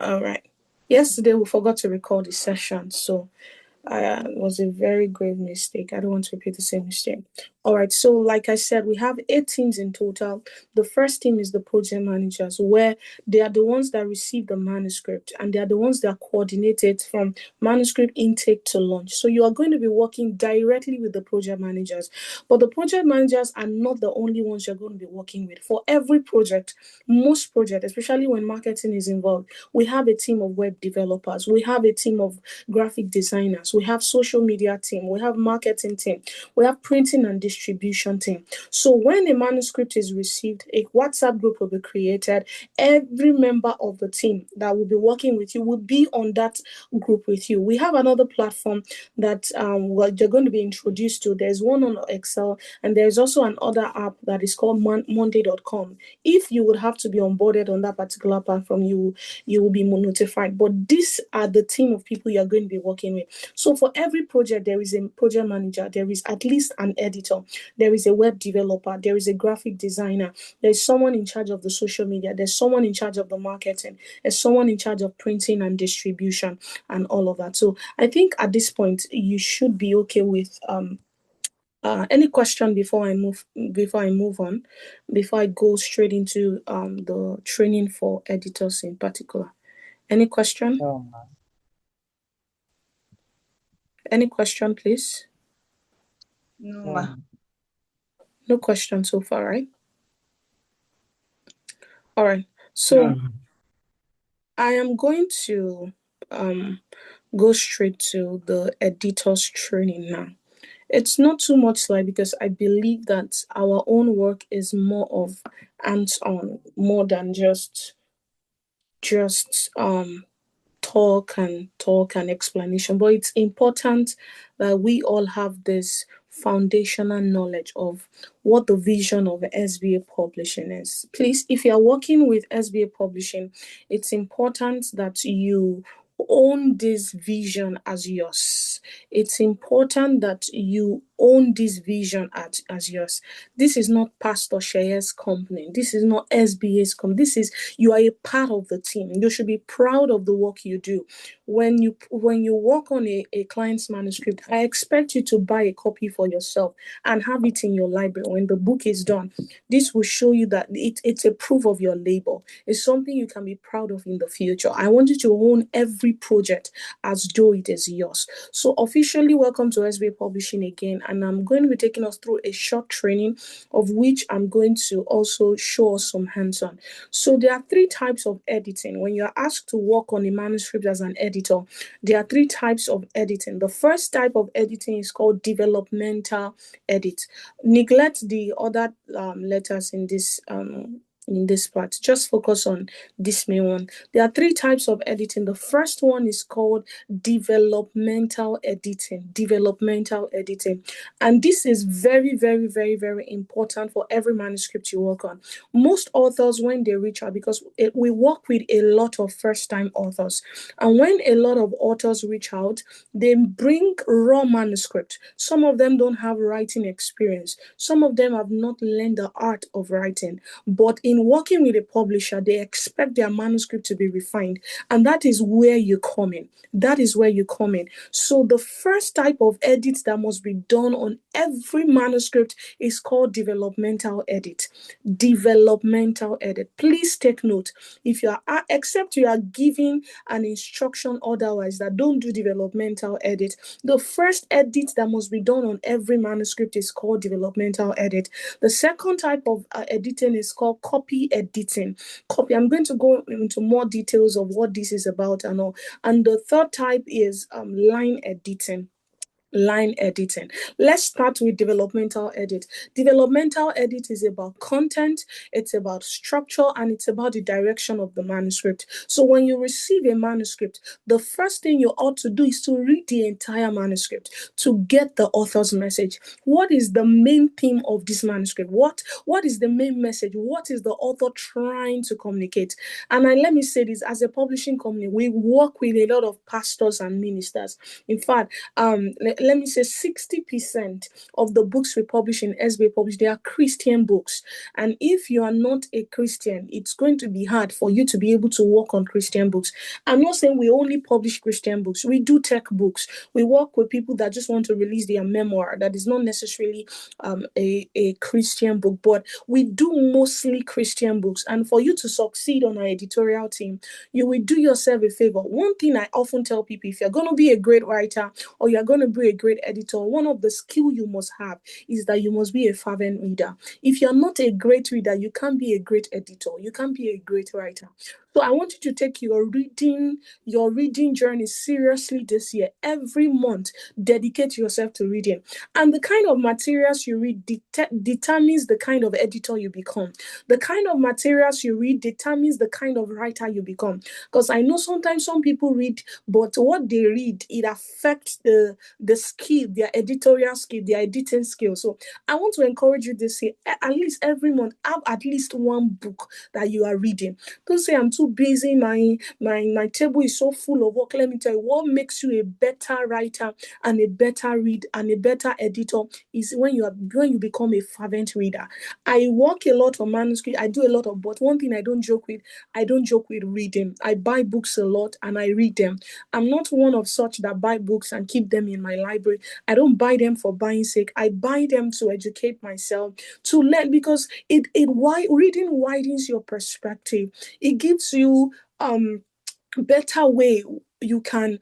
All right. Yesterday we forgot to record the session, so it was a very grave mistake. I don't want to repeat the same mistake. All right. So, like I said, we have 8 teams in total. The first team is the project managers, where they are the ones that receive the manuscript and they are the ones that coordinate it from manuscript intake to launch. So, you are going to be working directly with the project managers. But the project managers are not the only ones you're going to be working with. For every project, most projects, especially when marketing is involved, we have a team of web developers, we have a team of graphic designers, we have social media team, we have marketing team, we have printing and distribution team. So when a manuscript is received, a WhatsApp group will be created. Every member of the team that will be working with you will be on that group with you. We have another platform that you're going to be introduced to. There's one on Excel, and there's also another app that is called Monday.com. If you would have to be onboarded on that particular platform, you will be notified. But these are the team of people you're going to be working with. So for every project, there is a project manager, there is at least an editor, there is a web developer, there is a graphic designer, there's someone in charge of the social media, there's someone in charge of the marketing, there's someone in charge of printing and distribution and all of that. So I think at this point you should be okay with any question before I move on, before I go straight into the training for editors in particular. Any question? No, ma. Any question, please? No, No, ma. ma. No question so far, right? All right. So I am going to go straight to the editor's training now. It's not too much slide because I believe that our own work is more of hands-on, more than just talk and explanation. But it's important that we all have this foundational knowledge of what the vision of SBA Publishing is. Please, if you are working with SBA Publishing, it's important that you own this vision as yours. It's important that you own this vision as yours. This is not Pastor Sheye's company. This is not SBA's company. This is, you are a part of the team. You should be proud of the work you do. When you work on a client's manuscript, I expect you to buy a copy for yourself and have it in your library. When the book is done, this will show you that it's a proof of your labor. It's something you can be proud of in the future. I want you to own every project as though it is yours. So officially, welcome to SBA Publishing again, and I'm going to be taking us through a short training of which I'm going to also show us some hands-on. So there are 3 types of editing. When you're asked to work on a manuscript as an editor, there are 3 types of editing. The first type of editing is called developmental edit. Neglect the other letters in this part. Just focus on this main one. There are 3 types of editing. The first one is called developmental editing. Developmental editing. And this is very, very, very, very important for every manuscript you work on. Most authors, when they reach out, because we work with a lot of first-time authors, and when a lot of authors reach out, they bring raw manuscript. Some of them don't have writing experience. Some of them have not learned the art of writing. But in working with a publisher, they expect their manuscript to be refined. And that is where you come in. That is where you come in. So the first type of edit that must be done on every manuscript is called developmental edit. Developmental edit. Please take note. If you are, except you are giving an instruction otherwise that don't do developmental edit, the first edit that must be done on every manuscript is called developmental edit. The second type of editing is called copy editing. Copy. I'm going to go into more details of what this is about and all. And the third type is line editing. Line editing. Let's start with developmental edit. Developmental edit is about content, it's about structure, and it's about the direction of the manuscript. So when you receive a manuscript, the first thing you ought to do is to read the entire manuscript to get the author's message. What is the main theme of this manuscript? What is the main message? What is the author trying to communicate? And let me say this, as a publishing company, we work with a lot of pastors and ministers. In fact, let me say 60% of the books we publish in SBA Publish, they are Christian books. And if you are not a Christian, it's going to be hard for you to be able to work on Christian books. I'm not saying we only publish Christian books. We do tech books. We work with people that just want to release their memoir. That is not necessarily a Christian book, but we do mostly Christian books. And for you to succeed on our editorial team, you will do yourself a favor. One thing I often tell people, if you're going to be a great writer or you're going to be a great editor, one of the skill you must have is that you must be a fervent reader. If you're not a great reader, you can't be a great editor. You can't be a great writer. So I want you to take your reading journey seriously this year. Every month, dedicate yourself to reading. And the kind of materials you read determines the kind of editor you become. The kind of materials you read determines the kind of writer you become. Because I know sometimes some people read, but what they read, it affects the skill, their editorial skill, their editing skill. So I want to encourage you this year, at least every month, have at least one book that you are reading. Don't say I'm too busy, my table is so full of work. Let me tell you, what makes you a better writer and a better read and a better editor is when you become a fervent reader. I work a lot on manuscript. I do a lot of, but one thing I don't joke with reading. I buy books a lot and I read them. I'm not one of such that buy books and keep them in my library. I don't buy them for buying sake. I buy them to educate myself, to learn, because reading widens your perspective. It gives you better way you can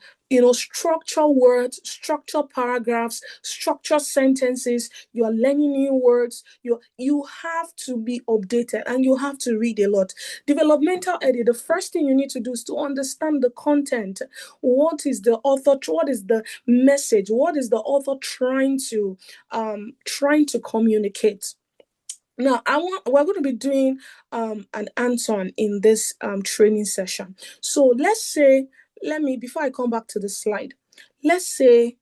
structure words, structure paragraphs, structure sentences. You are learning new words. You have to be updated and you have to read a lot. Developmental edit, the first thing you need to do is to understand the content. What is the author, what is the message, what is the author trying to communicate? Now, we're going to be doing an hands-on in this training session. So before I come back to the slide, let's say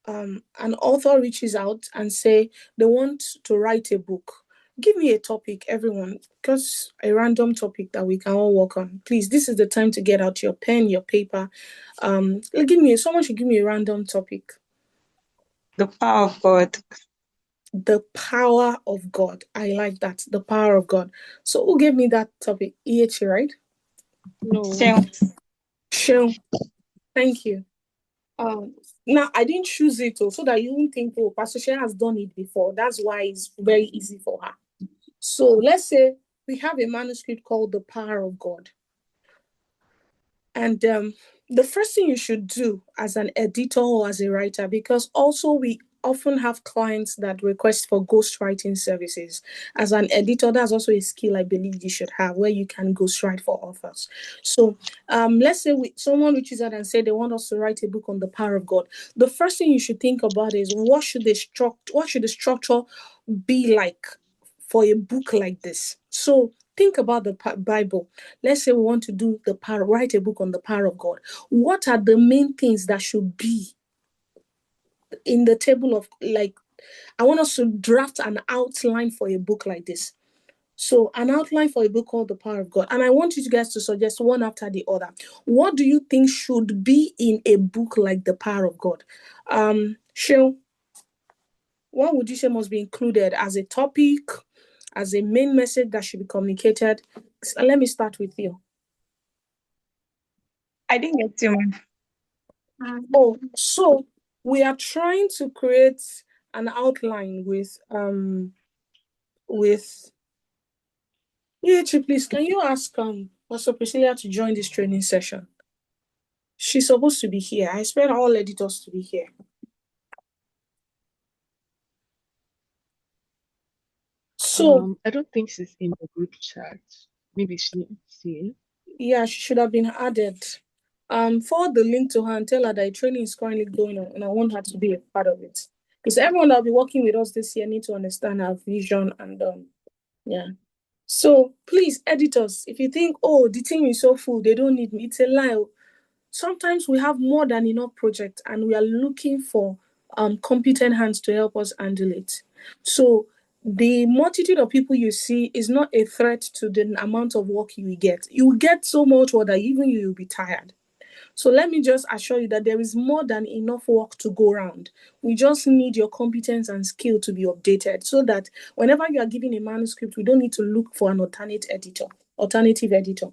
an author reaches out and say they want to write a book. Give me a topic, everyone, because a random topic that we can all work on. Please, this is the time to get out your pen, your paper. Someone should give me a random topic. The power of God. The power of God. I like that. The power of God. So who gave me that topic? EH, right? No. Sure. Thank you. Now I didn't choose it so that you won't think, oh, Pastor Shea has done it before. That's why it's very easy for her. So let's say we have a manuscript called The Power of God. And the first thing you should do as an editor or as a writer, because also we often have clients that request for ghostwriting services. As an editor, that's also a skill I believe you should have, where you can ghostwrite for authors. So let's say someone reaches out and say they want us to write a book on the power of God. The first thing you should think about is what should the structure be like for a book like this? So think about the Bible. Let's say we want to write a book on the power of God. What are the main things that should be in the table of, like, I want us to draft an outline for a book like this. So an outline for a book called The Power of God. And I want you guys to suggest one after the other. What do you think should be in a book like The Power of God? Shil, what would you say must be included as a topic, as a main message that should be communicated? Let me start with you. I didn't get you, man. Oh, so we are trying to create an outline with please, can you ask Pastor Priscilla to join this training session? She's supposed to be here. I expect all editors to be here. So I don't think she's in the group chat. Maybe she. Yeah, she should have been added. Forward the link to her and tell her that training is currently going on and I want her to be a part of it. Because everyone that'll be working with us this year need to understand our vision and yeah. So please, editors, if you think, oh, the team is so full, they don't need me, it's a lie. Sometimes we have more than enough projects and we are looking for competent hands to help us handle it. So the multitude of people you see is not a threat to the amount of work you will get. You will get so much work that even you will be tired. So let me just assure you that there is more than enough work to go around. We just need your competence and skill to be updated so that whenever you are giving a manuscript, we don't need to look for an alternative editor.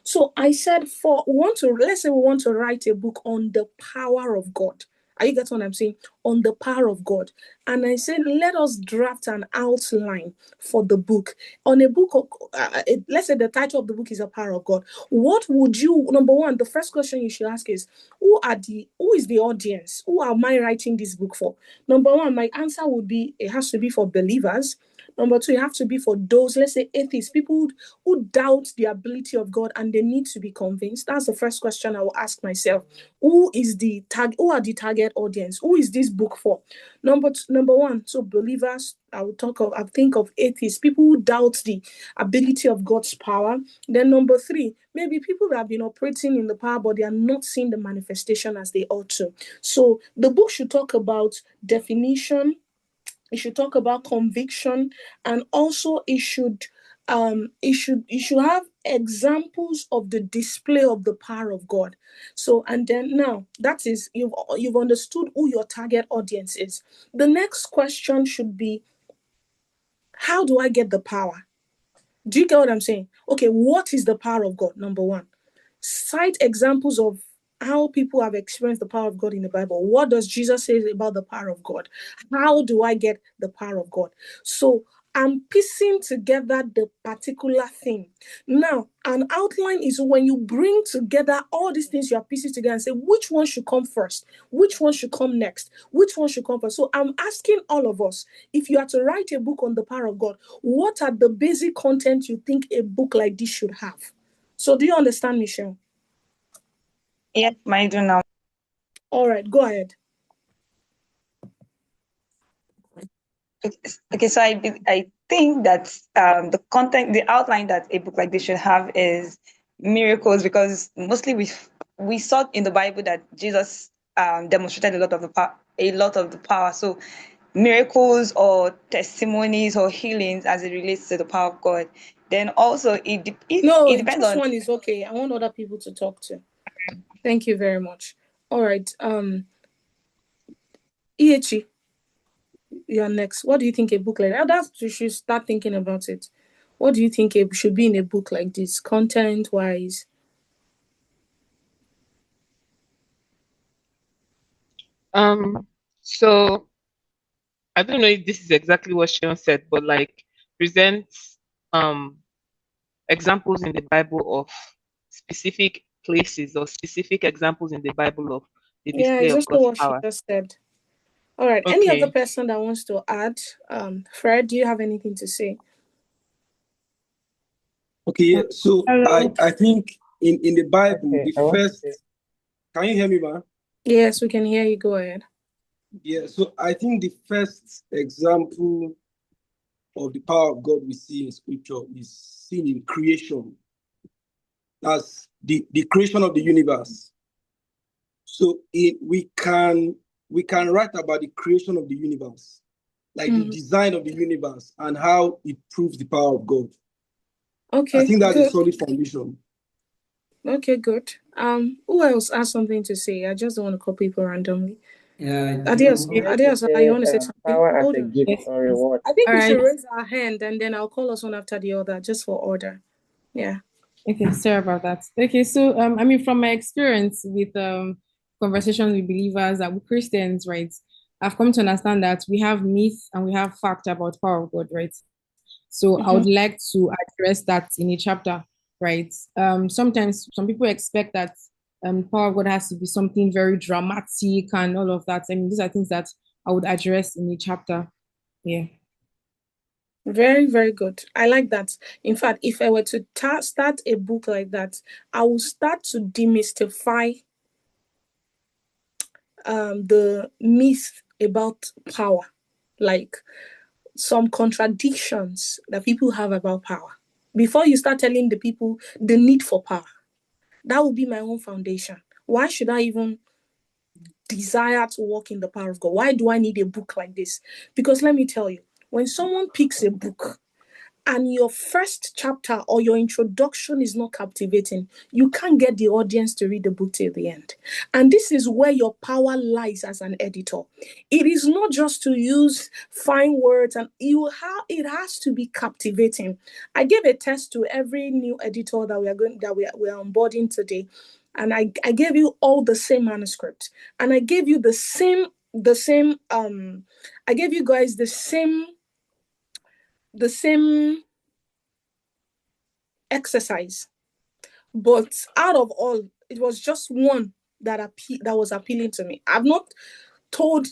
So I said, let's say we want to write a book on the power of God. Are you getting what I'm saying? On the power of God. And I said, let us draft an outline for the book. On a book, let's say the title of the book is The Power of God. What would you, number one, the first question you should ask is, who is the audience? Who am I writing this book for? Number one, my answer would be, it has to be for believers. Number two, it has to be for those, let's say, atheists, people who doubt the ability of God and they need to be convinced. That's the first question I will ask myself. Who are the target audience? Who is this book for? Number one, so believers, I think of atheists, people who doubt the ability of God's power. Then number three, maybe people that have been operating in the power, but they are not seeing the manifestation as they ought to. So the book should talk about definition, it should talk about conviction, and also it should have examples of the display of the power of God. So, and then now that is, you've understood who your target audience is. The next question should be, how do I get the power? Do you get what I'm saying? Okay, what is the power of God? Number one, cite examples of how people have experienced the power of God in the Bible. What does Jesus say about the power of God? How do I get the power of God? So I'm piecing together the particular thing. Now, an outline is when you bring together all these things you are piecing together and say, which one should come first? Which one should come next? Which one should come first? So I'm asking all of us, if you are to write a book on the power of God, what are the basic content you think a book like this should have? So do you understand, Michelle? Yes, I do now. All right, go ahead. Okay, so I think that the outline that a book like this should have is miracles, because mostly we saw in the Bible that Jesus demonstrated a lot of the power. So miracles or testimonies or healings as it relates to the power of God. Then also it depends Just on. one is okay. I want other people to talk to. Thank you very much. All right. Iechi, you're next. What do you think a book like that? You should start thinking about it. What do you think should be in a book like this, content-wise? So I don't know if this is exactly what Shion said, but like present um examples in the Bible of specific places or specific examples in the Bible of the Yeah, display it's of just God's what she power. just said. All right. Any other Okay. person that wants to add? Fred, do you have anything to say? Okay, so Hello. I think in the Bible, Okay, the I want to first, say. can you hear me, man? Yes, we can hear you. Go ahead. Yeah, so I think the first example of the power of God we see in scripture is seen in creation. That's the creation of the universe. So we can write about the creation of the universe, like the design of the universe and how it proves the power of God. I Okay, think that's a good. solid foundation. Okay, good. Who else has something to say? I just don't want to call people randomly. Yeah, I Adios, do. I like to you say want to say something? power as Hold a on. gift Yes, or yes. reward. I think All we should right. raise our hand and then I'll call us one after the other, just for order. Yeah. Okay, sorry about that. Okay, so I mean, from my experience with conversations with believers and with Christians, right, I've come to understand that we have myth and we have fact about power of God, right? So I would like to address that in a chapter, right? Sometimes some people expect that power of God has to be something very dramatic and all of that. I mean, these are things that I would address in a chapter. Yeah. Very, very good. I like that. In fact, if I were to start a book like that, I will start to demystify the myth about power, like some contradictions that people have about power. Before you start telling the people the need for power, that will be my own foundation. Why should I even desire to walk in the power of God? Why do I need a book like this? Because let me tell you, when someone picks a book and your first chapter or your introduction is not captivating, you can't get the audience to read the book till the end. And this is where your power lies as an editor. It is not just to use fine words, and it has to be captivating. I gave a test to every new editor that we are onboarding today, and I gave you all the same manuscript, and I gave you I gave you guys the same exercise, but out of all, it was just one that was appealing to me. Told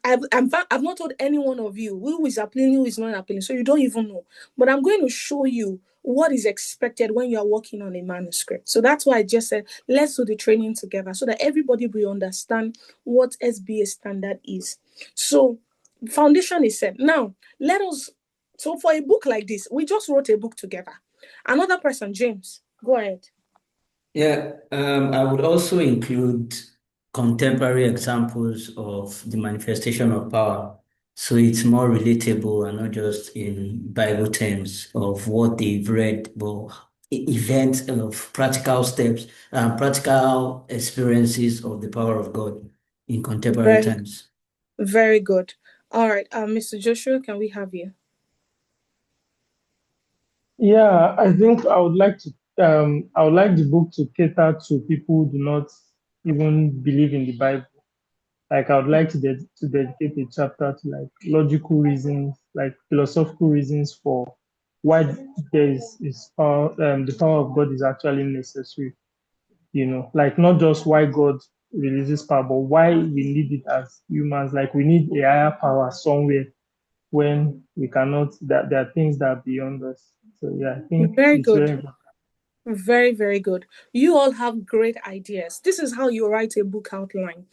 I've not told any one of you who is appealing, who is not appealing, so you don't even know. But I'm going to show you what is expected when you are working on a manuscript. So that's why I just said, let's do the training together so that everybody will understand what SBA standard is. So foundation is set. Now, so for a book like this, we just wrote a book together. Another person, James, go ahead. Yeah, I would also include contemporary examples of the manifestation of power. So it's more relatable and not just in Bible terms of what they've read, but events of practical steps and practical experiences of the power of God in contemporary Very, times. very good. All right, Mr. Joshua, can we have you? Yeah, I think I would like the book to cater to people who do not even believe in the Bible. Like I would like to dedicate a chapter to like logical reasons, like philosophical reasons for why is power, the power of God is actually necessary. Like not just why God releases power, but why we need it as humans. Like we need a higher power somewhere when we cannot. That there are things that are beyond us. So yeah, I think Very it's very good. important. Very, very good. You all have great ideas. This is how you write a book outline.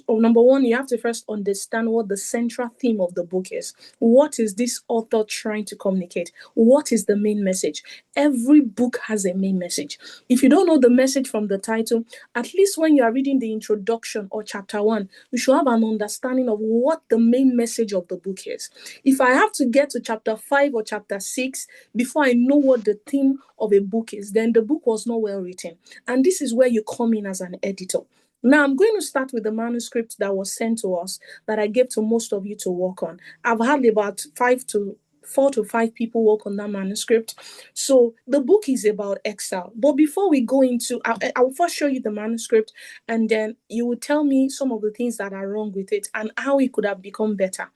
Number one, you have to first understand what the central theme of the book is. What is this author trying to communicate? What is the main message? Every book has a main message. If you don't know the message from the title, at least when you are reading the introduction or chapter one, you should have an understanding of what the main message of the book is. If I have to get to chapter 5 or chapter 6 before I know what the theme of a book is, then the book was not well written. And this is where you come in as an editor. Now, I'm going to start with the manuscript that was sent to us that I gave to most of you to work on. I've had about 4 to 5 people work on that manuscript. So the book is about Excel. But before we go into, I will first show you the manuscript, and then you will tell me some of the things that are wrong with it and how it could have become better.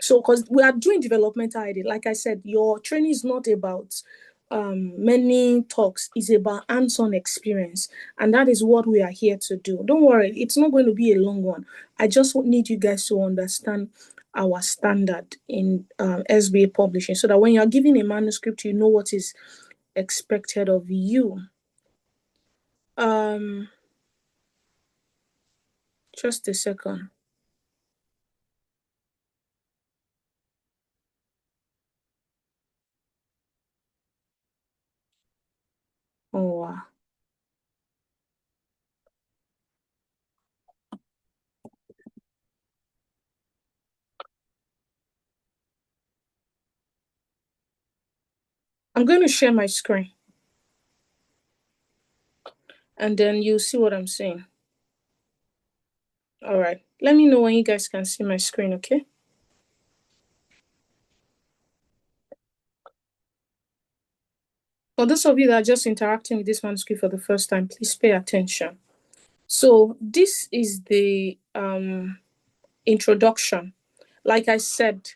So, because we are doing developmental ID, like I said, your training is not about many talks, it's about hands-on experience, and that is what we are here to do. Don't worry, it's not going to be a long one. I just need you guys to understand our standard in SBA publishing, so that when you're giving a manuscript, you know what is expected of you. Just a second. Oh, wow. I'm going to share my screen, and then you'll see what I'm saying. All right. Let me know when you guys can see my screen, okay? For those of you that are just interacting with this manuscript for the first time, please pay attention. So this is the introduction. Like I said,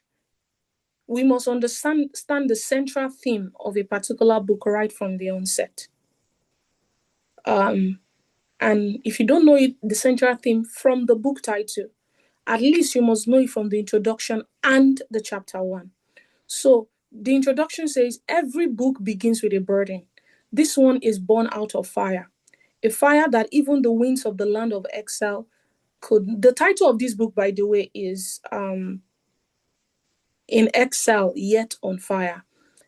we must understand the central theme of a particular book right from the onset. And if you don't know it, the central theme from the book title, at least you must know it from the introduction and the chapter 1. So the introduction says every book begins with a burden. This one is born out of fire, a fire that even the winds of the land of exile could. The title of this book, by the way, is In Exile Yet on Fire,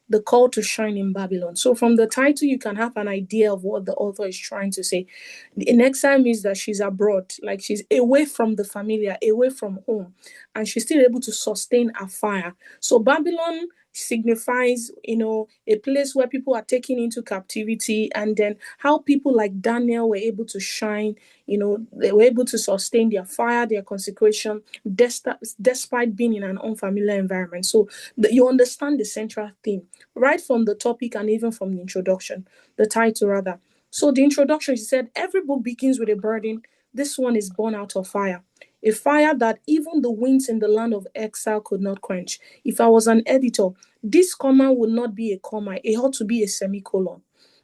the call to shine in Babylon. So from the title, you can have an idea of what the author is trying to say. In exile means that she's abroad, like she's away from the familiar, away from home, and she's still able to sustain a fire. So Babylon signifies, a place where people are taken into captivity, and then how people like Daniel were able to shine. They were able to sustain their fire, their consecration, despite being in an unfamiliar environment. So you understand the central theme right from the topic and even from the introduction, the title rather. So the introduction, she said, every book begins with a burden. This one is born out of fire. A fire that even the winds in the land of exile could not quench. If I was an editor, this comma would not be a comma. It ought to be a semicolon.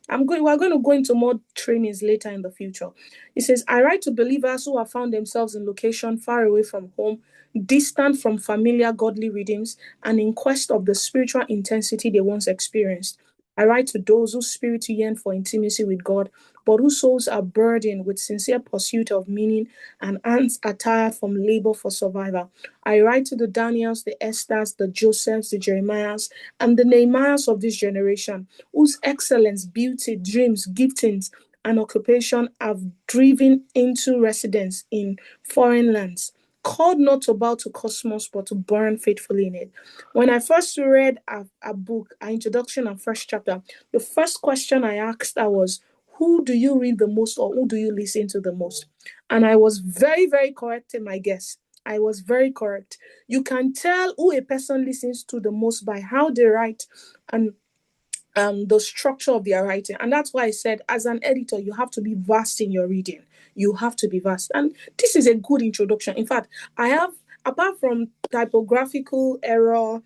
We're going to go into more trainings later in the future. It says, I write to believers who have found themselves in location far away from home, distant from familiar godly rhythms, and in quest of the spiritual intensity they once experienced. I write to those whose spirits yearn for intimacy with God, but whose souls are burdened with sincere pursuit of meaning and hands are tired from labor for survival. I write to the Daniels, the Esthers, the Josephs, the Jeremiahs, and the Nehemiahs of this generation, whose excellence, beauty, dreams, giftings, and occupation have driven into residence in foreign lands, called not to bow to cosmos, but to burn faithfully in it. When I first read a book, an introduction and first chapter, the first question I asked her was, who do you read the most or who do you listen to the most? And I was very, very correct in my guess. I was very correct. You can tell who a person listens to the most by how they write and the structure of their writing. And that's why I said, as an editor, you have to be vast in your reading. You have to be vast. And this is a good introduction. In fact, I have, apart from typographical error,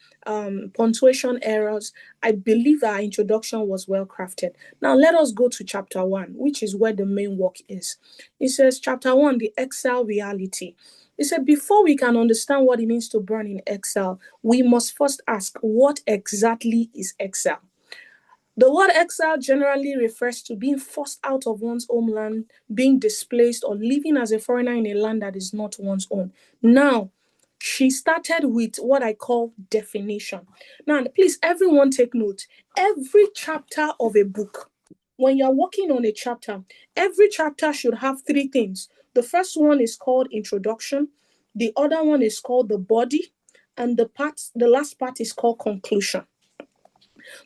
punctuation errors, I believe our introduction was well crafted. Now, let us go to chapter 1, which is where the main work is. It says, chapter 1, the exile reality. It said, before we can understand what it means to burn in exile, we must first ask, what exactly is exile? The word exile generally refers to being forced out of one's homeland, being displaced, or living as a foreigner in a land that is not one's own. Now, she started with what I call definition. Now, please, everyone take note. Every chapter of a book, when you're working on a chapter, every chapter should have three things. The first one is called introduction. The other one is called the body. And the last part is called conclusion.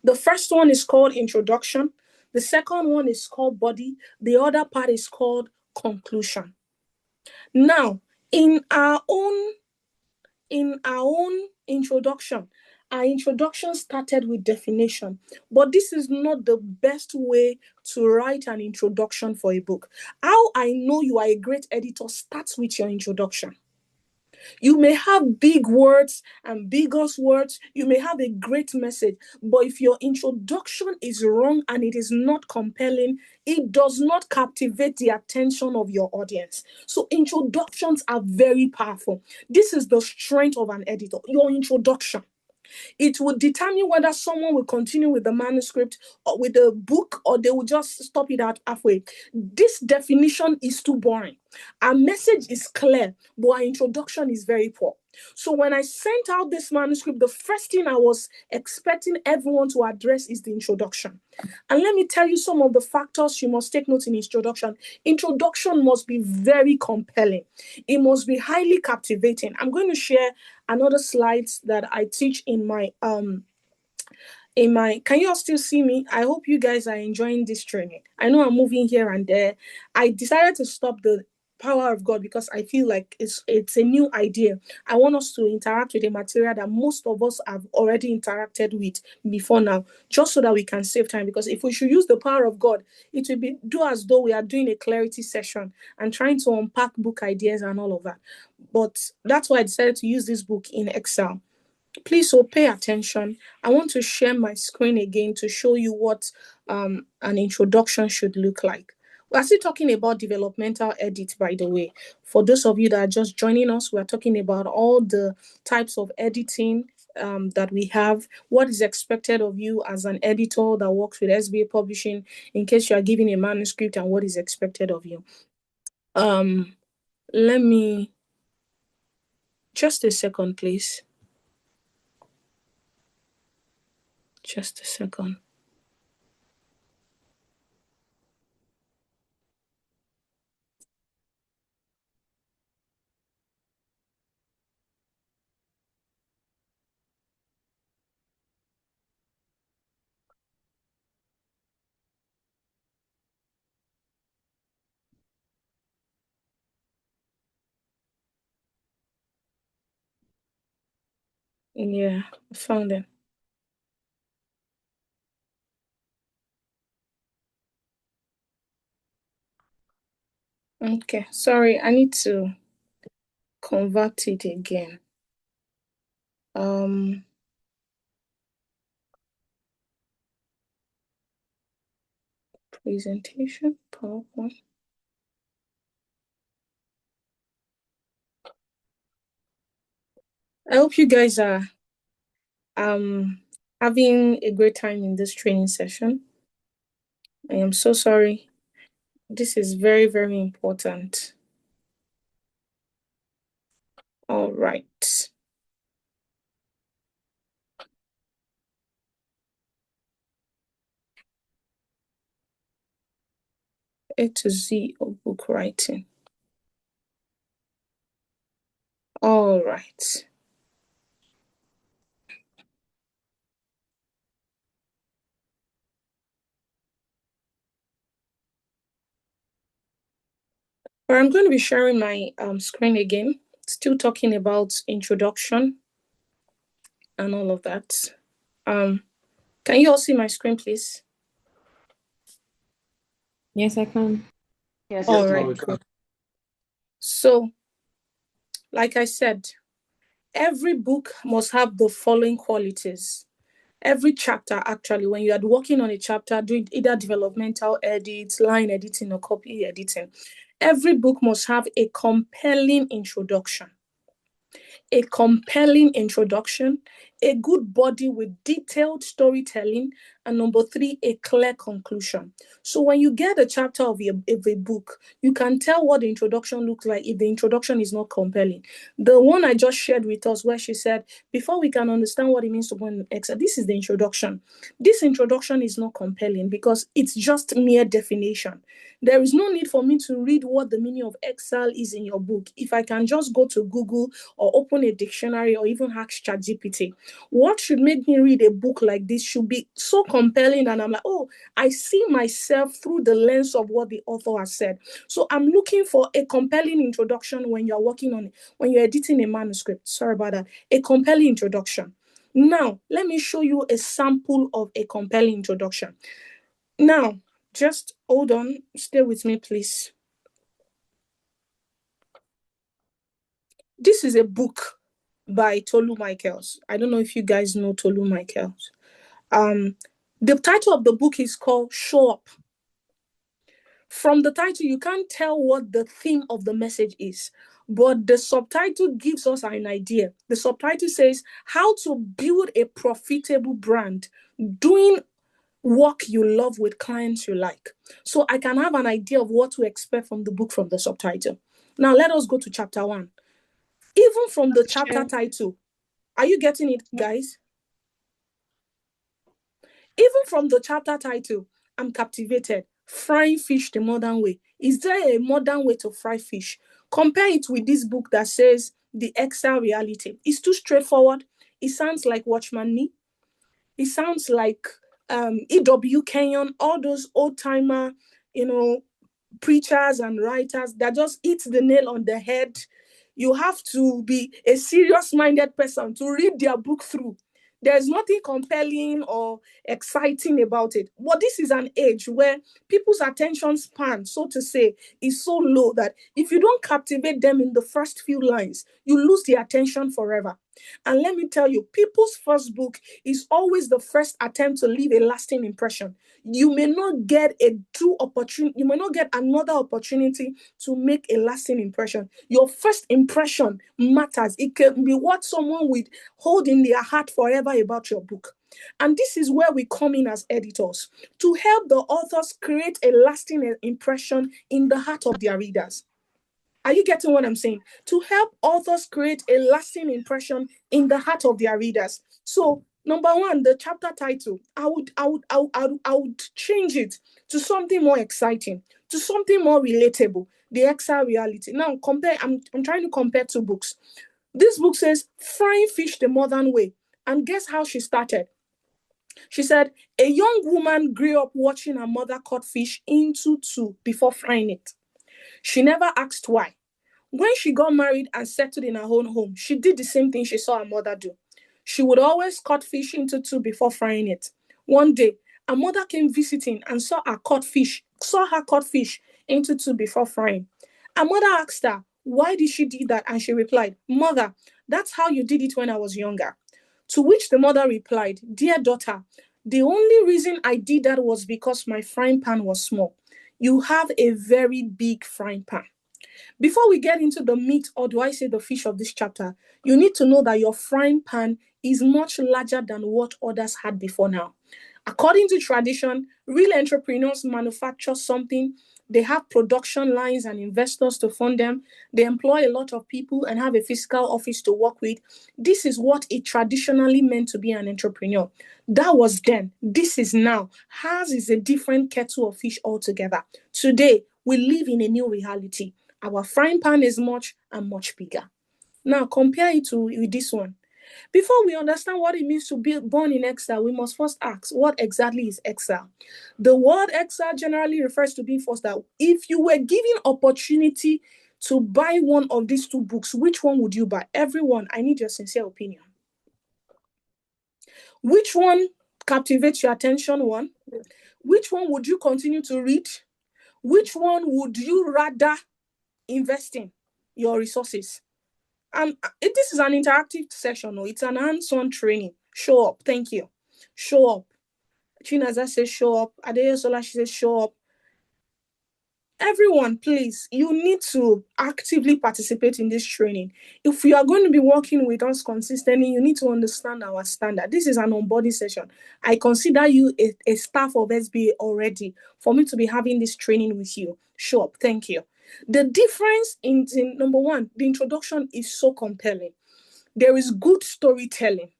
The first one is called introduction. The second one is called body. The other part is called conclusion. Now, in our own introduction, our introduction started with definition, but this is not the best way to write an introduction for a book. How I know you are a great editor starts with your introduction. You may have big words, ambiguous words. You may have a great message, but if your introduction is wrong and it is not compelling, it does not captivate the attention of your audience. So introductions are very powerful. This is the strength of an editor, your introduction. It would determine whether someone will continue with the manuscript or with the book, or they will just stop it at halfway. This definition is too boring. Our message is clear, but our introduction is very poor. So when I sent out this manuscript, the first thing I was expecting everyone to address is the introduction. And let me tell you some of the factors you must take note in introduction. Introduction must be very compelling. It must be highly captivating. I'm going to share another slides that I teach in my can you all still see me? I hope you guys are enjoying this training. I know I'm moving here and there. I decided to stop the power of God because I feel like it's a new idea. I want us to interact with a material that most of us have already interacted with before now, just so that we can save time. Because if we should use the power of God, it will be do as though we are doing a clarity session and trying to unpack book ideas and all of that. But that's why I decided to use this book in Excel. Please, so pay attention. I want to share my screen again to show you what an introduction should look like. We're still talking about developmental edit, by the way. For those of you that are just joining us, we're talking about all the types of editing that we have, what is expected of you as an editor that works with SBA Publishing in case you are giving a manuscript, and what is expected of you. Let me, just a second, please. Just a second. Yeah, I found it. Okay, sorry, I need to convert it again. Presentation, PowerPoint. I hope you guys are having a great time in this training session. I am so sorry. This is very, very important. All right. A to Z of book writing. All right. But I'm going to be sharing my screen again, still talking about introduction and all of that. Can you all see my screen, please? Yes, I can. Yes. All right, cool. So, like I said, every book must have the following qualities. Every chapter, actually, when you are working on a chapter, doing either developmental edits, line editing, or copy editing, every book must have a compelling introduction. A compelling introduction, a good body with detailed storytelling, and number 3, a clear conclusion. So when you get a chapter of a book, you can tell what the introduction looks like if the introduction is not compelling. The one I just shared with us where she said, before we can understand what it means to go in Excel, this is the introduction. This introduction is not compelling because it's just mere definition. There is no need for me to read what the meaning of Excel is in your book. If I can just go to Google or open a dictionary or even ask ChatGPT, what should make me read a book like this should be so compelling and I'm like, oh, I see myself through the lens of what the author has said. So I'm looking for a compelling introduction when you're working on it, when you're editing a manuscript. Sorry about that. A compelling introduction. Now, let me show you a sample of a compelling introduction. Now, just hold on. Stay with me, please. This is a book by Tolu Michaels. I don't know if you guys know Tolu Michaels. The title of the book is called Show Up. From the title, you can't tell what the theme of the message is, but the subtitle gives us an idea. The subtitle says, How to Build a Profitable Brand, Doing Work You Love with Clients You Like. So I can have an idea of what to expect from the book from the subtitle. Now, let us go to chapter 1. Even from the chapter title, are you getting it, guys? Even from the chapter title, I'm captivated. Frying fish the modern way. Is there a modern way to fry fish? Compare it with this book that says the Excel reality. It's too straightforward. It sounds like Watchman Nee. It sounds like E.W. Kenyon, all those old-timer, preachers and writers that just hit the nail on the head. You have to be a serious-minded person to read their book through. There's nothing compelling or exciting about it. But this is an age where people's attention span, so to say, is so low that if you don't captivate them in the first few lines, you lose their attention forever. And let me tell you, people's first book is always the first attempt to leave a lasting impression. You may not get you may not get another opportunity to make a lasting impression. Your first impression matters. It can be what someone would hold in their heart forever about your book. And this is where we come in as editors to help the authors create a lasting impression in the heart of their readers. Are you getting what I'm saying? To help authors create a lasting impression in the heart of their readers. So, number one, the chapter title, I would change it to something more exciting, to something more relatable. The Excel reality. Now, I'm trying to compare two books. This book says Frying Fish the Modern Way. And guess how she started? She said, a young woman grew up watching her mother cut fish into two before frying it. She never asked why. When she got married and settled in her own home, she did the same thing she saw her mother do. She would always cut fish into two before frying it. One day, a mother came visiting and saw her cut fish into two before frying. Her mother asked her, why did she do that? And she replied, Mother, that's how you did it when I was younger. To which the mother replied, Dear daughter, the only reason I did that was because my frying pan was small. You have a very big frying pan. Before we get into the meat, or do I say the fish of this chapter, you need to know that your frying pan is much larger than what others had before now. According to tradition, real entrepreneurs manufacture something. They have production lines and investors to fund them. They employ a lot of people and have a physical office to work with. This is what it traditionally meant to be an entrepreneur. That was then. This is now. Ours is a different kettle of fish altogether. Today, we live in a new reality. Our frying pan is much and much bigger. Now, compare it with this one. Before we understand what it means to be born in exile, we must first ask, what exactly is exile? The word exile generally refers to being forced out. If you were given opportunity to buy one of these two books, which one would you buy? Everyone, I need your sincere opinion. Which one captivates your attention? One. Which one would you continue to read? Which one would you rather invest in your resources? This is an interactive session. No, it's an hands-on training. Show up. Thank you. Show up. Chinaza says show up. Adeyosola, she says show up. Everyone, please, you need to actively participate in this training. If you are going to be working with us consistently, you need to understand our standard. This is an onboarding session. I consider you a staff of SBA already for me to be having this training with you. Show up. Thank you. The difference in number one, the introduction is so compelling. There is good storytelling.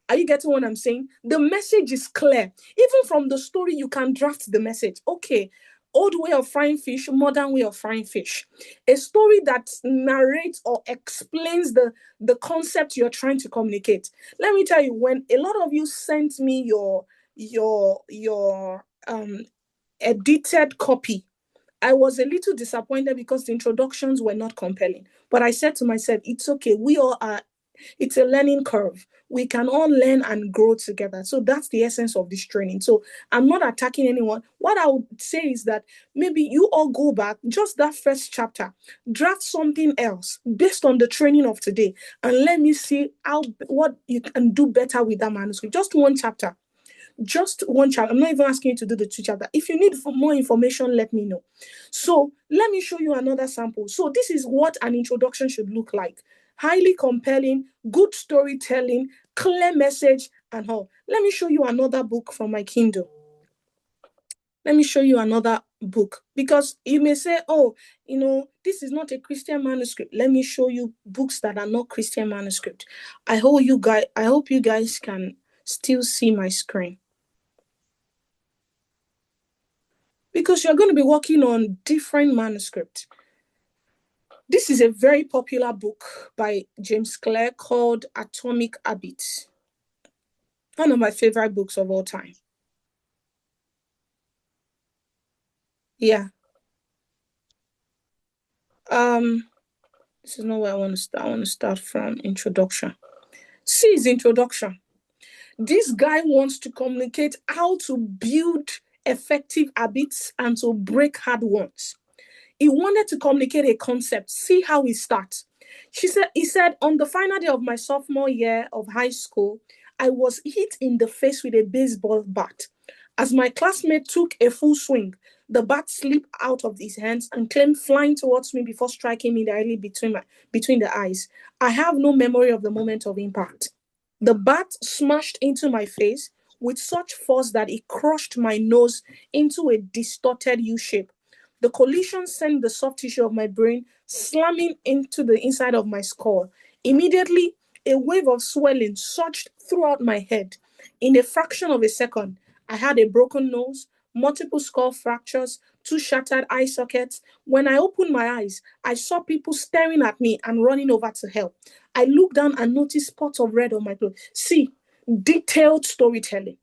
Are you getting what I'm saying? The message is clear. Even from the story, you can draft the message. Okay, old way of frying fish, modern way of frying fish. A story that narrates or explains the concept you're trying to communicate. Let me tell you, when a lot of you sent me your edited copy, I was a little disappointed because the introductions were not compelling. But I said to myself, it's okay. It's a learning curve. We can all learn and grow together. So that's the essence of this training. So I'm not attacking anyone. What I would say is that maybe you all go back, just that first chapter, draft something else based on the training of today, and let me see what you can do better with that manuscript. Just one chapter. Just one chapter. I'm not even asking you to do the two chapters. If you need more information, let me know. So let me show you another sample. So this is what an introduction should look like. Highly compelling, good storytelling, clear message, and all. Let me show you another book from my Kindle. Let me show you another book, because you may say, oh, this is not a Christian manuscript. Let me show you books that are not Christian manuscript. I hope you guys can still see my screen, because you're going to be working on different manuscripts. This is a very popular book by James Clear called Atomic Habits. One of my favorite books of all time. Yeah. This is not where I want to start. I want to start from introduction. See his introduction. This guy wants to communicate how to build effective habits and to break hard ones. He wanted to communicate a concept. See how he starts. He said, on the final day of my sophomore year of high school, I was hit in the face with a baseball bat. As my classmate took a full swing, the bat slipped out of his hands and came flying towards me before striking me directly between the eyes. I have no memory of the moment of impact. The bat smashed into my face with such force that it crushed my nose into a distorted U shape. The collision sent the soft tissue of my brain slamming into the inside of my skull. Immediately, a wave of swelling surged throughout my head. In a fraction of a second, I had a broken nose, multiple skull fractures, 2 shattered eye sockets. When I opened my eyes, I saw people staring at me and running over to help. I looked down and noticed spots of red on my clothes. See, detailed storytelling.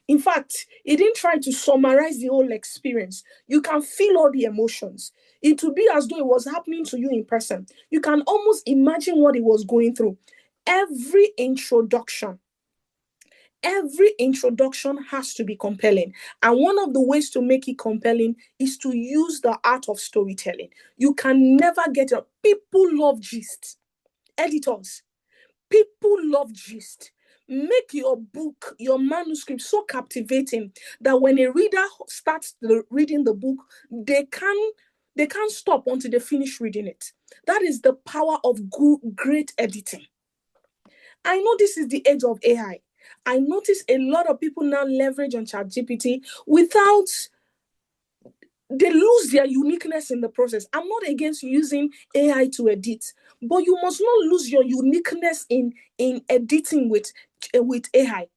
In fact, he didn't try to summarize the whole experience. You can feel all the emotions. It would be as though it was happening to you in person. You can almost imagine what he was going through. Every introduction Every introduction has to be compelling. And one of the ways to make it compelling is to use the art of storytelling. You can never get a people love gist. Editors, people love gist. Make your book, your manuscript so captivating that when a reader starts reading the book, they can't stop until they finish reading it. That is the power of great editing. I know this is the age of AI. I notice a lot of people now leverage on ChatGPT without, they lose their uniqueness in the process. I'm not against using AI to edit, but you must not lose your uniqueness in editing with AI.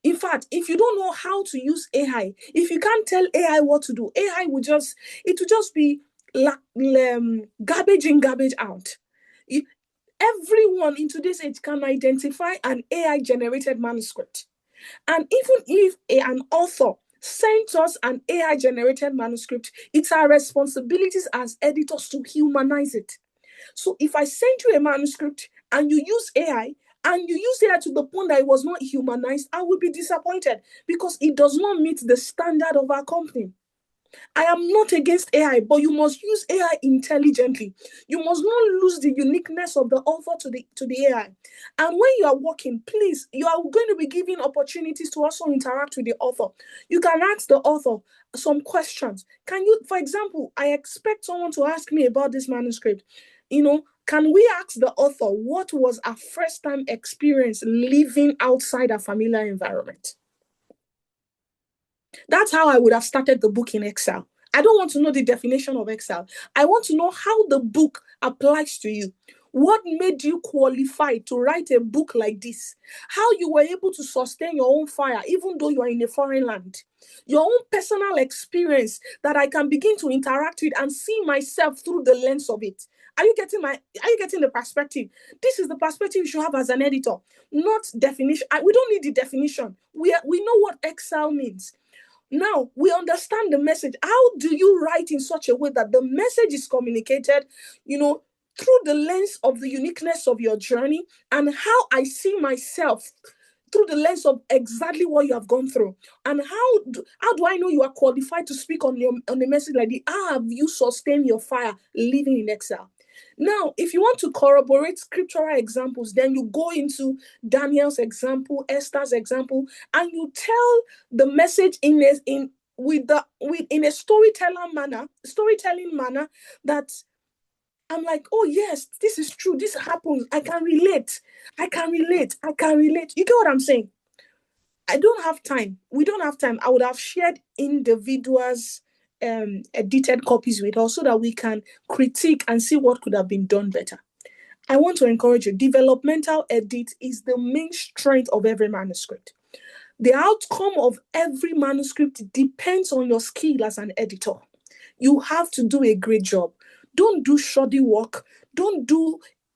In fact, if you don't know how to use AI, if you can't tell AI what to do, AI will just, it will just be like garbage in, garbage out. Everyone in today's age can identify an AI generated manuscript. And even if an author sent us an AI generated manuscript, it's our responsibilities as editors to humanize it. So if I send you a manuscript and you use AI, and you use AI to the point that it was not humanized, I will be disappointed because it does not meet the standard of our company. I am not against AI, but you must use AI intelligently. You must not lose the uniqueness of the author to the AI. And when you are working, please, you are going to be given opportunities to also interact with the author. You can ask the author some questions. Can you, for example, I expect someone to ask me about this manuscript. Can we ask the author what was our first time experience living outside a familiar environment? That's how I would have started the book in Excel. I don't want to know the definition of Excel. I want to know how the book applies to you. What made you qualified to write a book like this? How you were able to sustain your own fire even though you are in a foreign land? Your own personal experience that I can begin to interact with and see myself through the lens of it. Are you getting the perspective? This is the perspective you should have as an editor, not definition. We don't need the definition. We know what Excel means. Now we understand the message. How do you write in such a way that the message is communicated, through the lens of the uniqueness of your journey and how I see myself through the lens of exactly what you have gone through? And how do I know you are qualified to speak on the message like this? How have you sustained your fire living in exile? Now, if you want to corroborate scriptural examples, then you go into Daniel's example, Esther's example, and you tell the message in a storytelling manner that I'm like, oh yes, this is true. This happens. I can relate. You get what I'm saying? I don't have time. We don't have time. I would have shared individuals' edited copies with us so that we can critique and see what could have been done better. I want to encourage you. Developmental edit is the main strength of every manuscript. The outcome of every manuscript depends on your skill as an editor. You have to do a great job. Don't do shoddy work. Don't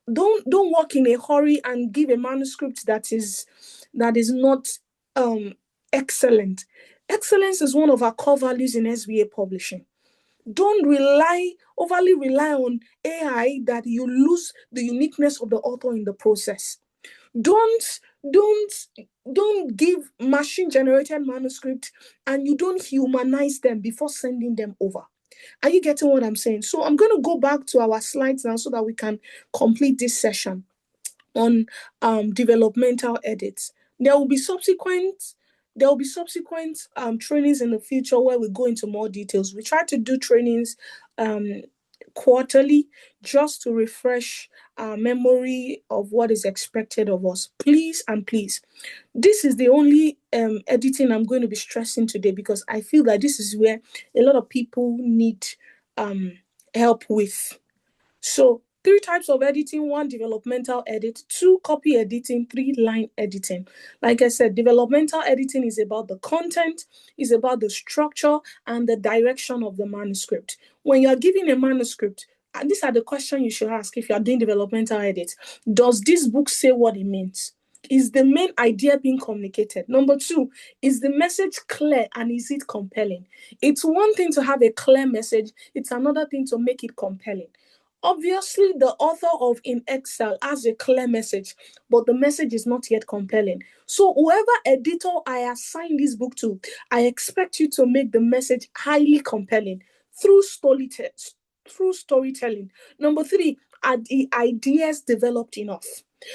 work in a hurry and give a manuscript that is not excellent. Excellence is one of our core values in SBA publishing. Don't overly rely on AI that you lose the uniqueness of the author in the process. Don't give machine generated manuscript and you don't humanize them before sending them over. Are you getting what I'm saying? So I'm going to go back to our slides now so that we can complete this session on developmental edits. There will be subsequent trainings in the future where we go into more details. We try to do trainings quarterly just to refresh our memory of what is expected of us. Please, this is the only editing I'm going to be stressing today because I feel that this is where a lot of people need help with. So 3 types of editing: 1, developmental edit; 2, copy editing; 3, line editing. Like I said, developmental editing is about the content, is about the structure and the direction of the manuscript. When you are giving a manuscript, and these are the questions you should ask if you are doing developmental edit. Does this book say what it means? Is the main idea being communicated? Number 2, is the message clear and is it compelling? It's one thing to have a clear message. It's another thing to make it compelling. Obviously, the author of In Exile has a clear message, but the message is not yet compelling. So, whoever editor I assign this book to, I expect you to make the message highly compelling through storytelling. Number three, are the ideas developed enough?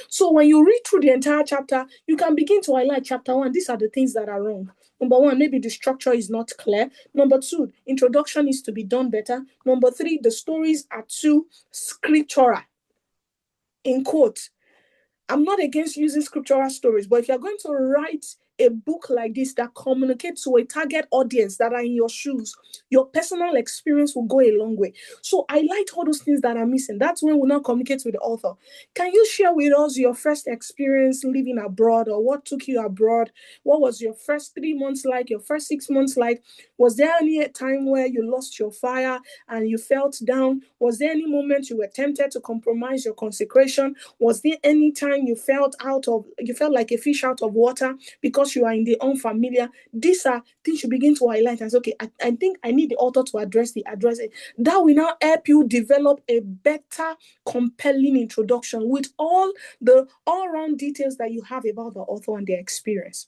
So, when you read through the entire chapter, you can begin to highlight chapter one. These are the things that are wrong. Number one, maybe the structure is not clear. Number two, introduction needs to be done better. Number three, the stories are too scriptural. In quote, I'm not against using scriptural stories, but if you're going to write a book like this that communicates to a target audience that are in your shoes, your personal experience will go a long way. So I like all those things that are missing. That's when we now communicate with the author. Can you share with us your first experience living abroad, or what took you abroad? What was your first 3 months like, your first 6 months like? Was there any time where you lost your fire and you felt down? Was there any moment you were tempted to compromise your consecration? Was there any time you felt like a fish out of water because you are in the unfamiliar? These are things you begin to highlight and say, okay, I think I need the author to address it. That will now help you develop a better, compelling introduction with all the all-round details that you have about the author and their experience.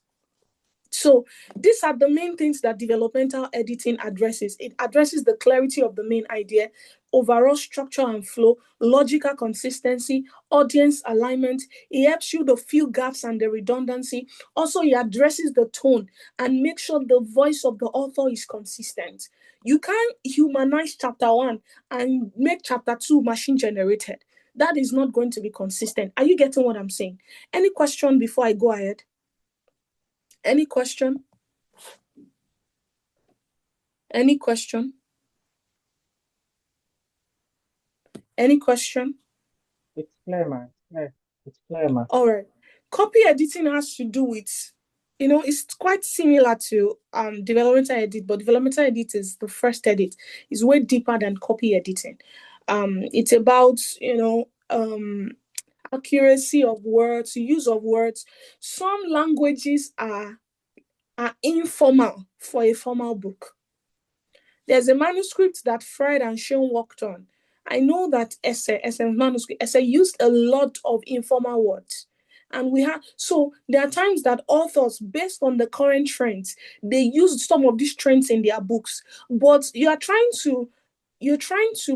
So these are the main things that developmental editing addresses. It addresses the clarity of the main idea, overall structure and flow, logical consistency, audience alignment. It helps you to fill gaps and the redundancy. Also, it addresses the tone and make sure the voice of the author is consistent. You can't humanize chapter one and make chapter two machine generated. That is not going to be consistent. Are you getting what I'm saying? Any question before I go ahead? Any question? Any question? Any question? It's clear, man. It's clear, man. All right. Copy editing has to do with, it's quite similar to developmental edit, but developmental edit is the first edit. It's way deeper than copy editing. It's about, accuracy of words, use of words. Some languages are informal for a formal book. There's a manuscript that Fred and Sean worked on. I know that essay used a lot of informal words. And there are times that authors, based on the current trends, they use some of these trends in their books. But you're trying to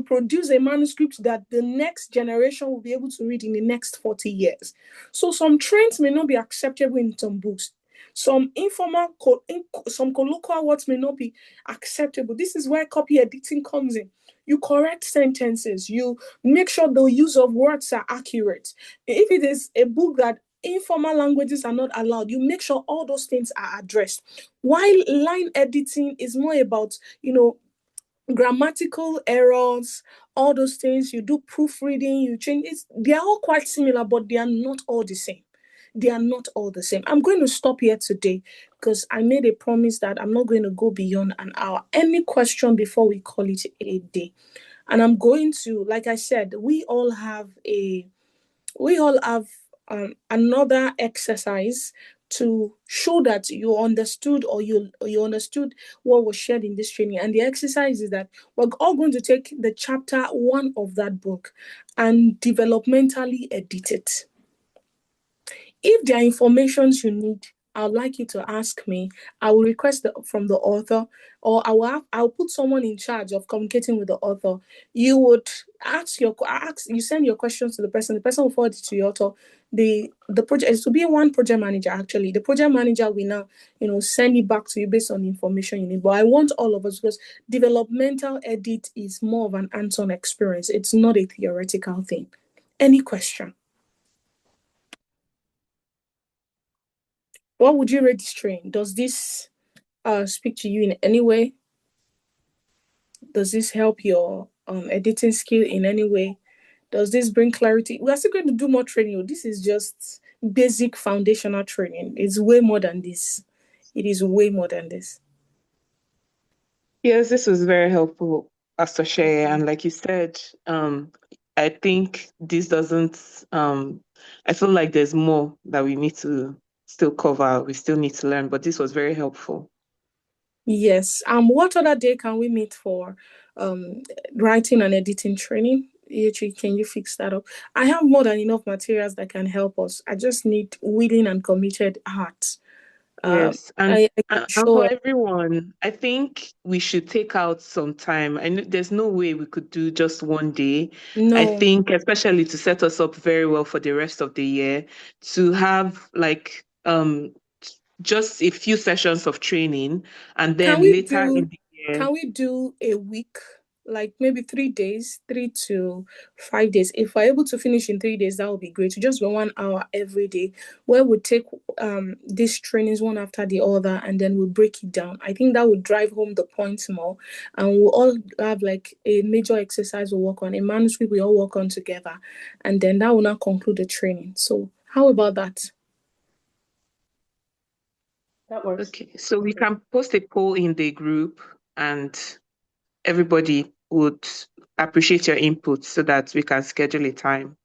produce a manuscript that the next generation will be able to read in the next 40 years. So some trends may not be acceptable in some books. Some some colloquial words may not be acceptable. This is where copy editing comes in. You correct sentences. You make sure the use of words are accurate. If it is a book that informal languages are not allowed, you make sure all those things are addressed. While line editing is more about, grammatical errors, all those things. You do proofreading, you change it. They are all quite similar, but they are not all the same. They are not all the same. I'm going to stop here today because I made a promise that I'm not going to go beyond an hour. Any question before we call it a day? And I'm going to, like I said, we all have another exercise to show that you understood or you understood what was shared in this training. And the exercise is that we're all going to take the chapter one of that book and developmentally edit it. If there are informations you need, I would like you to ask me. I will request from the author, or I'll put someone in charge of communicating with the author. You would you send your questions to the person. The person will forward it to your author. The project is to be one project manager. Actually, the project manager will now send it back to you based on the information you need. But I want all of us, because developmental edit is more of an hands-on experience. It's not a theoretical thing. Any question? What would you rate this training? Does this speak to you in any way? Does this help your editing skill in any way? Does this bring clarity? We are still going to do more training. This is just basic foundational training. It's way more than this. It is way more than this. Yes, this was very helpful, Pastor Seye. And like you said, I think this doesn't, I feel like there's more that we need to still cover. We still need to learn, but this was very helpful. Yes. What other day can we meet for writing and editing training? EHE, can you fix that up? I have more than enough materials that can help us. I just need willing and committed hearts. Yes, I can and for show up. everyone, I think we should take out some time. I know there's no way we could do just one day. I No, think, especially to set us up very well for the rest of the year, to have like just a few sessions of training, and can then we later in do the year. can we do a week, like maybe 3 days, 3 to 5 days? If we're able to finish in 3 days, that would be great. Just 1 hour every day, where we take these trainings one after the other, and then we'll break it down. I think that would drive home the points more, and we'll all have like a major exercise we'll work on, a manuscript we all work on together, and then that will now conclude the training. So how about that? That works. Okay, so we can post a poll in the group, and everybody would appreciate your input so that we can schedule a time.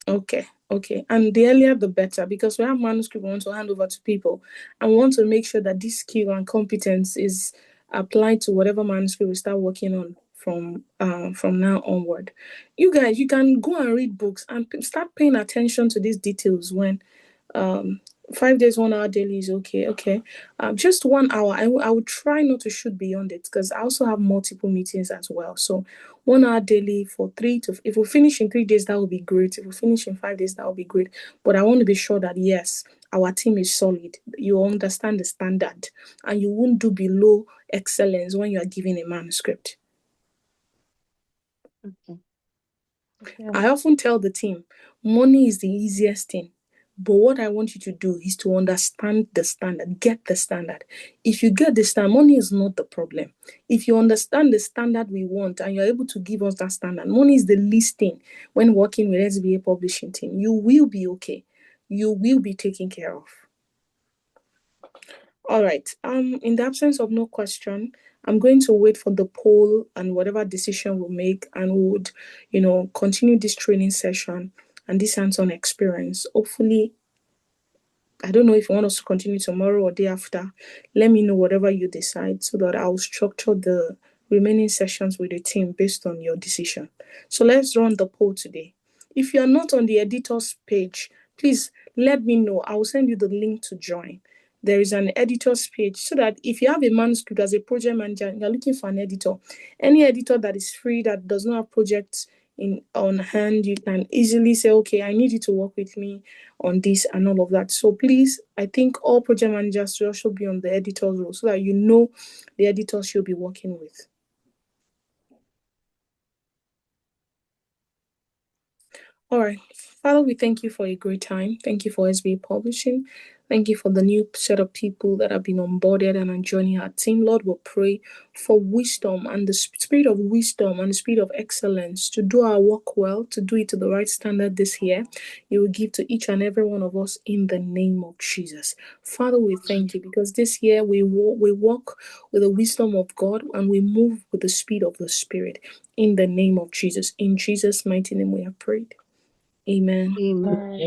Okay, okay. And the earlier the better, because we have manuscript we want to hand over to people, and we want to make sure that this skill and competence is applied to whatever manuscript we start working on from now onward. You guys, you can go and read books and start paying attention to these details when 5 days, 1 hour daily is okay. Okay. Just 1 hour. I would try not to shoot beyond it, because I also have multiple meetings as well. So 1 hour daily for if we finish in 3 days, that would be great. If we finish in 5 days, that would be great. But I want to be sure that yes, our team is solid. You understand the standard, and you won't do below excellence when you are giving a manuscript. Okay. Okay. I often tell the team, money is the easiest thing. But what I want you to do is to understand the standard, get the standard. If you get the standard, money is not the problem. If you understand the standard we want and you're able to give us that standard, money is the least thing when working with SBA publishing team. You will be okay. You will be taken care of. All right. In the absence of no question, I'm going to wait for the poll and whatever decision we'll make, and we would, continue this training session and this hands-on experience. Hopefully, I don't know if you want us to continue tomorrow or day after. Let me know whatever you decide, so that I'll structure the remaining sessions with the team based on your decision. So let's run the poll today. If you are not on the editor's page, please let me know. I will send you the link to join. There is an editor's page, so that if you have a manuscript as a project manager and you're looking for an editor, any editor that is free, that does not have projects on hand, you can easily say, okay, I need you to work with me on this and all of that. So please, I think all project managers should be on the editor's role, so that you know the editors you'll be working with. All right. Father, we thank you for a great time. Thank you for SBA Publishing. Thank you for the new set of people that have been onboarded and are joining our team. Lord, we pray for wisdom and the spirit of wisdom and the spirit of excellence to do our work well, to do it to the right standard this year. You will give to each and every one of us in the name of Jesus. Father, we thank you, because this year we walk with the wisdom of God, and we move with the speed of the Spirit in the name of Jesus. In Jesus' mighty name we have prayed. Amen. Amen.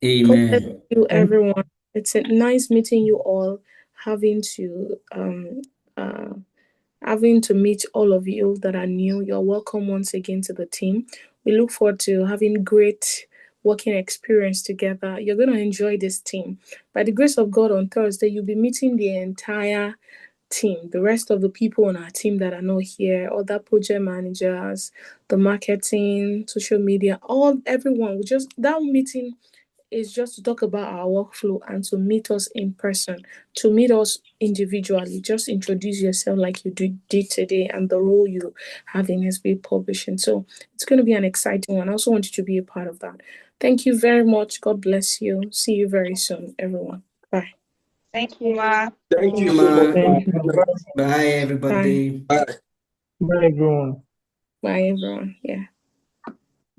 God bless Amen. you, everyone. It's a nice meeting you all. Having to meet all of you that are new. You're welcome once again to the team. We look forward to having great working experience together. You're going to enjoy this team. By the grace of God, on Thursday, you'll be meeting the entire team, the rest of the people on our team that are not here, other project managers, the marketing, social media, everyone. That meeting is just to talk about our workflow and to meet us in person, to meet us individually. Just introduce yourself like you did today, and the role you have in SB Publishing. So it's going to be an exciting one. I also want you to be a part of that. Thank you very much. God bless you. See you very soon, everyone. Bye. Thank you, Ma. Thank you so Ma. much. Thank you. Bye, Bye. everybody. Bye. Bye, everyone. Bye, everyone. Yeah.